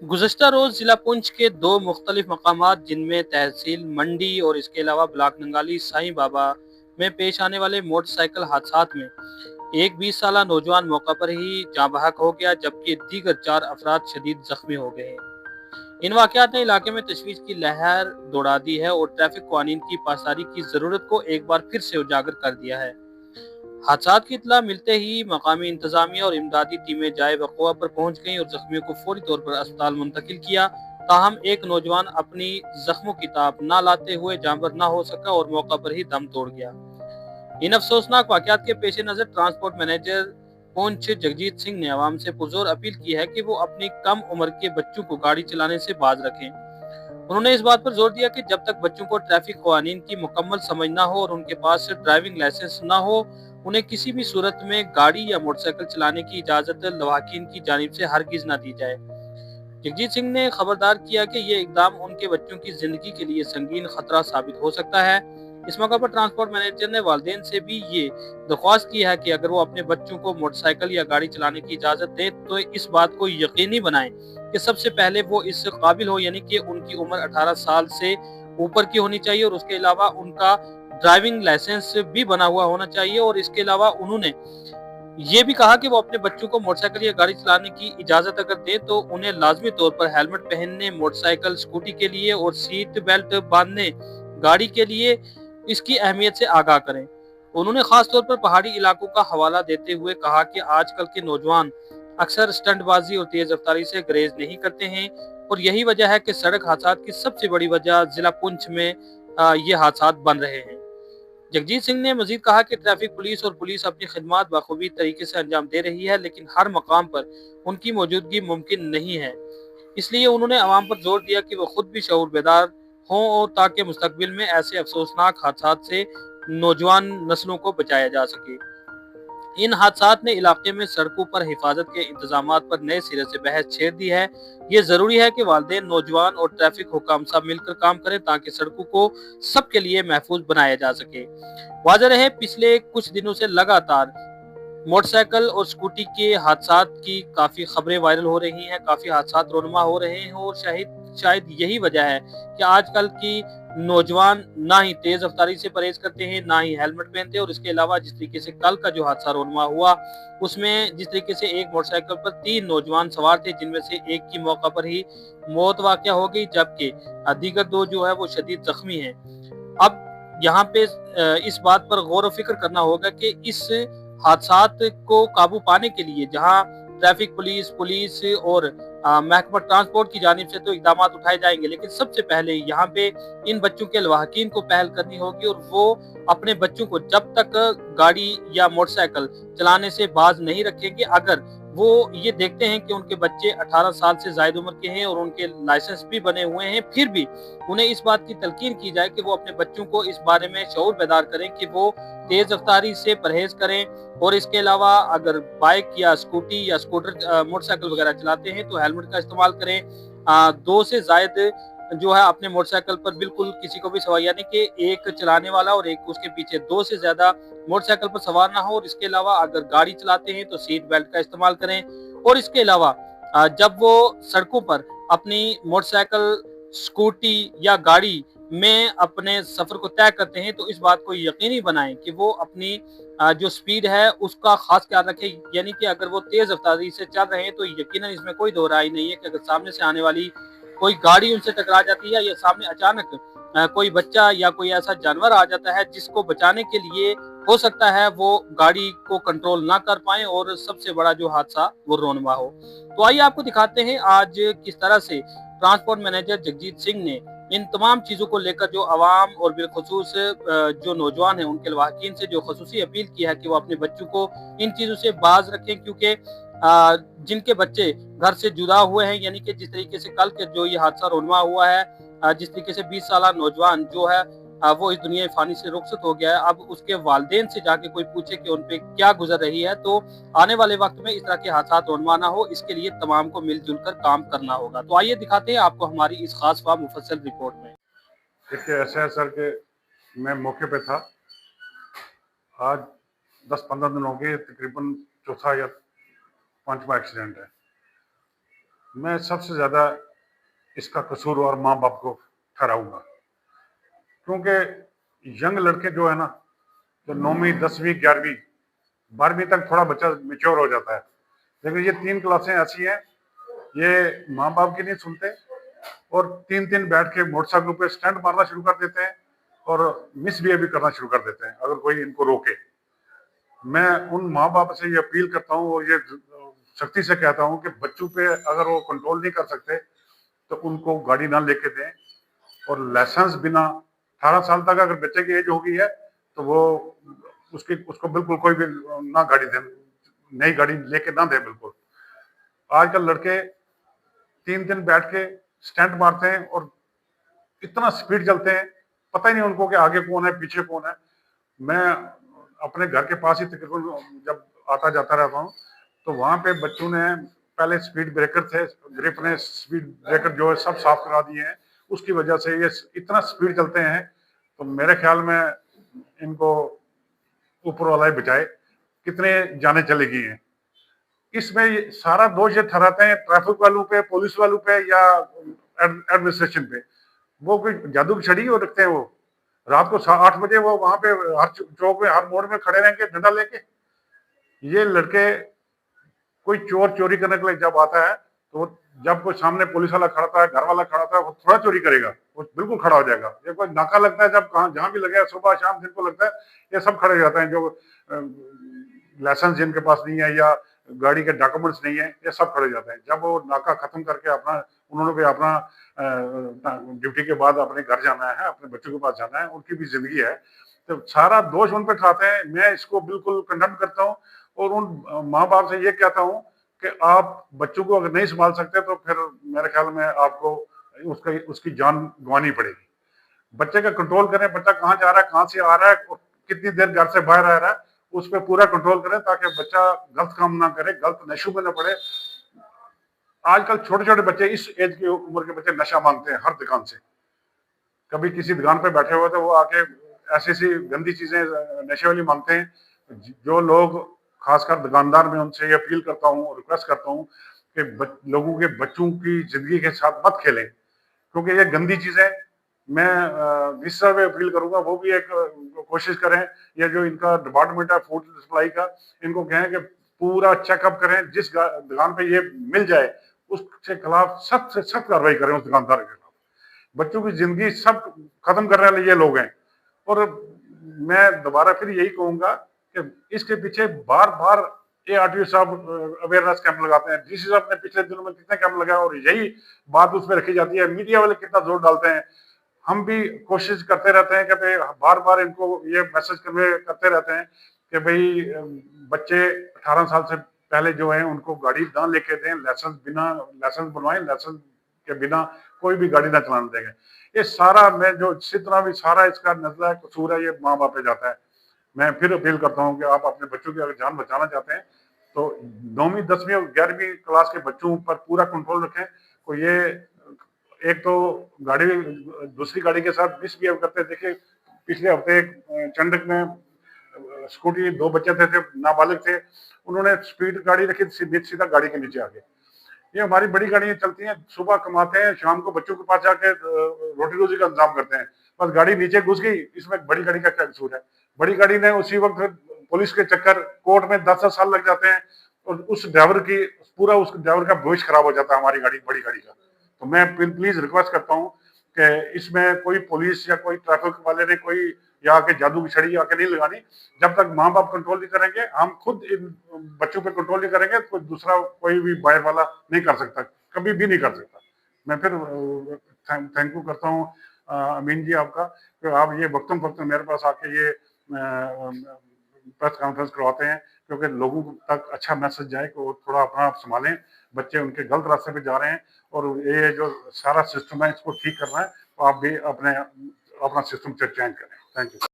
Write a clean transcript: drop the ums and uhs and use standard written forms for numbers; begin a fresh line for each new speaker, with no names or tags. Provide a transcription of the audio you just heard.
गुज़श्ता रोज़ ज़िला पुंछ के दो मुख्तलिफ मकामात जिनमें तहसील मंडी और इसके अलावा ब्लॉक नंगाली साईं बाबा में पेश आने वाले मोटरसाइकिल हादसात में एक 20 साला नौजवान मौका पर ही जाँ बहक हो गया, जबकि दीगर 4 अफराद शदीद जख्मी हो गए हैं। इन वाक़यात ने इलाके में तशवीश की लहर दौड़ा दी है और ट्रैफिक कानून की पासदारी की ज़रूरत को एक बार फिर से उजागर कर दिया है। हादसात की इत्तला मिलते ही मकामी इंतजामिया और इमदादी टीमें जाए वक़ुआ पर पहुंच गईं और जख्मियों को फौरी तौर पर अस्पताल मुंतकिल किया। ताहम एक नौजवान अपनी जख्मों की ताब न लाते हुए जांबर न हो सका और मौका पर ही दम तोड़ गया। इन अफसोसनाक वाक़यात के पेश नज़र ट्रांसपोर्ट मैनेजर पुंछ जगजीत सिंह ने अवाम से पुरजोर अपील की है कि वो अपनी कम उम्र के बच्चों को गाड़ी चलाने से बाज रखें। उन्होंने इस बात पर जोर दिया कि जब तक बच्चों को ट्रैफिक कानून की मुकम्मल समझ ना हो और उनके पास ड्राइविंग लाइसेंस ना हो, उन्हें किसी भी सूरत में गाड़ी या मोटरसाइकिल चलाने की इजाज़त लवाकिन की जानिब से हरगिज ना दी जाए। जगजीत सिंह ने खबरदार किया कि ये इकदाम उनके बच्चों की जिंदगी के लिए संगीन खतरा साबित हो सकता है। इस मौके पर ट्रांसपोर्ट मैनेजर ने वालिदैन से भी ये दरख्वास्त की है कि अगर वो अपने बच्चों को मोटरसाइकिल या गाड़ी चलाने की इजाज़त दें तो इस बात को यकीनी बनाएं कि सबसे पहले वो इस काबिल हो, यानी कि उनकी उम्र 18 साल से ऊपर की होनी चाहिए और उसके अलावा उनका ड्राइविंग लाइसेंस भी बना हुआ होना चाहिए। और इसके अलावा उन्होंने ये भी कहा कि वो अपने बच्चों को मोटरसाइकिल या गाड़ी चलाने की इजाज़त अगर दें तो उन्हें लाज़मी तौर पर हेलमेट पहनने, मोटरसाइकिल, स्कूटी के लिए और सीट बेल्ट बांधने, गाड़ी के लिए इसकी अहमियत से आगाह करें। उन्होंने ख़ास तौर पर पहाड़ी इलाकों का हवाला देते हुए कहा कि आजकल के नौजवान अक्सर स्टंटबाजी और तेज़ रफ्तारी से गुरेज नहीं करते हैं और यही वजह है कि सड़क हादसात की सबसे बड़ी वजह ज़िला पुंछ में ये हादसात बन रहे हैं। जगजीत सिंह ने मजीद कहा कि ट्रैफिक पुलिस और पुलिस अपनी खिदमात बखूबी तरीके से अंजाम दे रही है, लेकिन हर मकाम पर उनकी मौजूदगी मुमकिन नहीं है। इसलिए उन्होंने अवाम पर जोर दिया कि वो खुद भी शऊर बेदार हों और ताकि मुस्तकबिल में ऐसे अफसोसनाक हादसात से नौजवान नस्लों को बचाया जा सके। इन हादसात ने इलाके में सड़कों पर हिफाजत के इंतजामात पर नए सिरे से बहस छेड़ दी है। ये जरूरी है कि वालिदैन, नौजवान और ट्रैफिक हुकाम सब मिलकर काम करें ताकि सड़कों को सबके लिए महफूज बनाया जा सके। वाज़ेह रहे, पिछले कुछ दिनों से लगातार मोटरसाइकिल और स्कूटी के हादसात की काफ़ी खबरें वायरल हो रही हैं, काफ़ी हादसात रोनमा हो रहे हैं और शायद शायद यही वजह है कि आजकल की नौजवान ना ही तेज़ रफ्तारी से परहेज़ करते हैं, ना ही हेलमेट पहनते हैं और इसके अलावा जिस तरीके से कल का जो हादसा रोनमा हुआ, उसमें जिस तरीके से एक मोटरसाइकिल पर 3 नौजवान सवार थे, जिनमें से एक की मौका पर ही मौत वाक़या हो गई, जबकि दीगर 2 जो है वो शदीद ज़ख्मी हैं। अब यहाँ पे इस बात पर गौर व फ़िक्र करना होगा कि इस हादसात को काबू पाने के लिए जहाँ ट्रैफिक पुलिस और महकमा ट्रांसपोर्ट की जानिब से तो इक़दामात उठाए जाएंगे, लेकिन सबसे पहले यहाँ पे इन बच्चों के लवाहकीन को पहल करनी होगी और वो अपने बच्चों को जब तक गाड़ी या मोटरसाइकिल चलाने से बाज नहीं रखेंगे, अगर वो ये देखते हैं कि उनके बच्चे 18 साल से ज़ायद उम्र के हैं और उनके लाइसेंस भी बने हुए हैं, फिर भी उन्हें इस बात की तलकीन की जाए कि वो अपने बच्चों को इस बारे में शऊर बेदार करें कि वो तेज़ रफ्तारी से परहेज़ करें और इसके अलावा अगर बाइक या स्कूटी या स्कूटर मोटरसाइकिल वगैरह चलाते हैं तो हेलमेट का इस्तेमाल करें। 2 से ज़ायद जो है अपने मोटरसाइकिल पर बिल्कुल किसी को भी सवार, यानी कि एक चलाने वाला और एक उसके पीछे 2 से ज़्यादा मोटरसाइकिल पर सवार ना हो और इसके अलावा अगर गाड़ी चलाते हैं तो सीट बेल्ट का इस्तेमाल करें और इसके अलावा जब वो सड़कों पर अपनी मोटरसाइकिल, स्कूटी या गाड़ी में अपने सफ़र को तय करते हैं तो इस बात को यकीनी बनाएं कि वो अपनी जो स्पीड है उसका खास ख्याल रखें, यानी कि अगर वो तेज़ रफ्तारी से चल रहे हैं तो यकीनन इसमें कोई दो राय नहीं है कि अगर सामने से आने वाली कोई गाड़ी उनसे टकरा जाती है या सामने अचानक कोई बच्चा या कोई ऐसा जानवर आ जाता है जिसको बचाने के लिए हो सकता है वो गाड़ी को कंट्रोल ना कर पाए और सबसे बड़ा जो हादसा वो रोनमा हो। तो आइए आपको दिखाते हैं आज किस तरह से ट्रांसपोर्ट मैनेजर जगजीत सिंह ने इन तमाम चीज़ों को लेकर जो अवाम और बिलखुसूस जो नौजवान हैं उनके लवाहकीन से जो खसूसी अपील की है कि वो अपने बच्चों को इन चीज़ों से बाज रखें, क्योंकि जिनके बच्चे घर से जुदा हुए हैं, यानी कि जिस तरीके से कल के जो ये हादसा रोनमा हुआ है, जिस तरीके से 20 साला नौजवान जो है वो इस दुनिया फ़ानी से रुखसत हो गया है, अब उसके वालिदैन से जाके कोई पूछे कि उन पे क्या गुजर रही है, तो आने वाले वक्त में इस तरह के हादसात रोनमा ना हो, इसके लिए तमाम को मिलजुल कर काम करना होगा। तो आइए दिखाते हैं आपको हमारी इस खास व मुफस्सल रिपोर्ट में।
देखिए, ऐसा है सर कि मैं मौके पे था। आज 10-15 दिन हो गए, तकरीबन चौथा या पांचवा एक्सीडेंट है। मैं सबसे ज़्यादा इसका कसूरवार माँ बाप को ठहराऊंगा, क्योंकि यंग लड़के जो है ना, जो 9वीं 10वीं 11वीं 12वीं तक थोड़ा बच्चा मेच्योर हो जाता है, लेकिन ये 3 क्लासें ऐसी हैं, ये माँ बाप की नहीं सुनते और 3 बैठ के मोटरसाइकिल पे स्टंट मारना शुरू कर देते हैं और मिसबिहेव भी करना शुरू कर देते हैं अगर कोई इनको रोके। मैं उन माँ बाप से ये अपील करता हूँ और ये सख्ती से कहता हूँ कि बच्चों पे अगर वो कंट्रोल नहीं कर सकते तो उनको गाड़ी ना लेके दें, और लाइसेंस बिना 18 साल तक अगर बच्चे की एज हो गई है तो वो उसको बिल्कुल कोई भी ना गाड़ी दे, नई गाड़ी लेके ना दे बिल्कुल। आजकल लड़के 3 बैठ के स्टंट मारते हैं और इतना स्पीड चलते हैं, पता ही नहीं उनको कि आगे कौन है पीछे कौन है। मैं अपने घर के पास ही तकरीबन जब आता जाता रहता हूँ तो वहां पे बच्चों ने पहले स्पीड ब्रेकर थे, ग्रिप ने स्पीड ब्रेकर जो है सब साफ करा दिए हैं, उसकी वजह से ये इतना स्पीड चलते हैं। तो मेरे ख्याल में इनको ऊपर वाला ही बचाए, कितने जाने चली गई हैं। इसमें सारा दोष ये ठहराते हैं ट्रैफिक वालों पे, पुलिस वालों पे या एडमिनिस्ट्रेशन पे। वो कोई जादू की छड़ी वो रखते हैं, वो रात को 8 बजे वो वहां पे हर चौक में हर मोड़ में खड़े रहेंगे डंडा लेके। ये लड़के, कोई चोर चोरी करने के लिए जब आता है तो जब कोई सामने पुलिस वाला खड़ा था, घर वाला खड़ा था, वो थोड़ा चोरी करेगा, वो बिल्कुल खड़ा हो जाएगा। ये कोई नाका लगता है जब कहाँ जहां भी लगे, सुबह शाम जिनको लगता है ये सब खड़े हो जाते हैं, जो लाइसेंस जिनके पास नहीं है या गाड़ी के डॉक्यूमेंट्स नहीं है, ये सब खड़े हो जाते हैं। जब वो नाका खत्म करके अपना उन्होंने भी अपना ड्यूटी के बाद अपने घर जाना है, अपने बच्चों के पास जाना है, उनकी भी जिंदगी है, तो सारा दोष उन पर खाते हैं। मैं इसको बिल्कुल कंडेम करता हूँ और उन माँ बाप से ये कहता हूँ कि आप बच्चों को अगर नहीं संभाल सकते तो फिर मेरे ख्याल में आपको उसकी जान गंवानी पड़ेगी। बच्चे का कंट्रोल करें, बच्चा कहाँ जा रहा है, कहाँ से आ रहा है, कितनी देर घर से बाहर आ रहा है, उस पर पूरा कंट्रोल करें ताकि बच्चा गलत काम ना करे, गलत नशों में ना पड़े। आजकल छोटे छोटे बच्चे, इस एज की उम्र के बच्चे नशा मांगते हैं हर दुकान से। कभी किसी दुकान पे बैठे हुए तो वो आके ऐसी ऐसी गंदी चीजें नशे वाली मांगते हैं। जो लोग, खासकर दुकानदार, में उनसे ये अपील करता हूँ, रिक्वेस्ट करता हूँ कि लोगों के बच्चों की जिंदगी के साथ मत खेलें, क्योंकि ये गंदी चीजें। मैं दूसरा भी अपील करूंगा, वो भी एक कोशिश करें, ये जो इनका डिपार्टमेंट है फूड सप्लाई का, इनको कहें कि पूरा चेकअप करें, जिस दुकान पे ये मिल जाए उसके खिलाफ सख्त से सख्त कार्रवाई करें, उस दुकानदार के खिलाफ। बच्चों की जिंदगी सब खत्म करने वाले ये लोग हैं। और मैं दोबारा फिर यही कहूंगा कि इसके पीछे बार बार ये आरटीओ साहब अवेयरनेस कैंप लगाते हैं, डीसी साहब ने पिछले दिनों में कितने कैंप लगाए और यही बात उसमें रखी जाती है। मीडिया वाले कितना जोर डालते हैं, हम भी कोशिश करते रहते हैं कि भाई बार बार इनको ये मैसेज कन्वे करते रहते हैं कि भाई बच्चे 18 साल से पहले जो है उनको गाड़ी ना लेके दें, लाइसेंस बनवाएं, लाइसेंस के बिना कोई भी गाड़ी ना चलाने देंगे। ये सारा, मैं जो जितना भी सारा इसका नजला कसूर है, ये माँ बाप पे जाता है। मैं फिर अपील करता हूँ कि आप अपने बच्चों की अगर जान बचाना चाहते हैं तो 9वीं 10वीं और 11वीं क्लास के बच्चों पर पूरा कंट्रोल रखें। तो ये एक तो गाड़ी, दूसरी गाड़ी के साथ मिसबिहेव करते हैं। देखिए पिछले हफ्ते एक चंडक में स्कूटी, 2 बच्चे थे नाबालिग थे, उन्होंने स्पीड गाड़ी रखी, सीधा गाड़ी के नीचे आ गए। ये हमारी बड़ी गाड़ियां चलती हैं, सुबह कमाते हैं, शाम को बच्चों के पास जाके रोटी रोजी का इंतजाम करते हैं, बस गाड़ी नीचे घुस गई, इसमें बड़ी गाड़ी का क्या कसूर है। बड़ी गाड़ी ने उसी वक्त पुलिस के चक्कर, कोर्ट में 10-10 साल लग जाते हैं और उस ड्राइवर की, पूरा उस ड्राइवर का भविष्य खराब हो जाता है हमारी गाड़ी, बड़ी गाड़ी का। तो मैं प्लीज रिक्वेस्ट करता हूँ कि इसमें कोई पुलिस या कोई ट्रैफिक वाले ने कोई या के जादू की छड़ी आके नहीं लगानी। जब तक माँ बाप कंट्रोल नहीं करेंगे, हम खुद इन बच्चों पे कंट्रोल नहीं करेंगे, कोई दूसरा कोई भी बाहर वाला नहीं कर सकता, कभी भी नहीं कर सकता। मैं फिर थैंक यू करता हूँ अमीन जी आपका, कि आप ये वक्तम वक्त मेरे पास आके ये प्रेस कॉन्फ्रेंस करवाते हैं, क्योंकि लोगों तक अच्छा मैसेज जाए कि वो थोड़ा अपना आप संभालें, बच्चे उनके गलत रास्ते पे जा रहे हैं और ये जो सारा सिस्टम है इसको ठीक करना है, तो आप भी अपना सिस्टम चेंज करें। Thank you.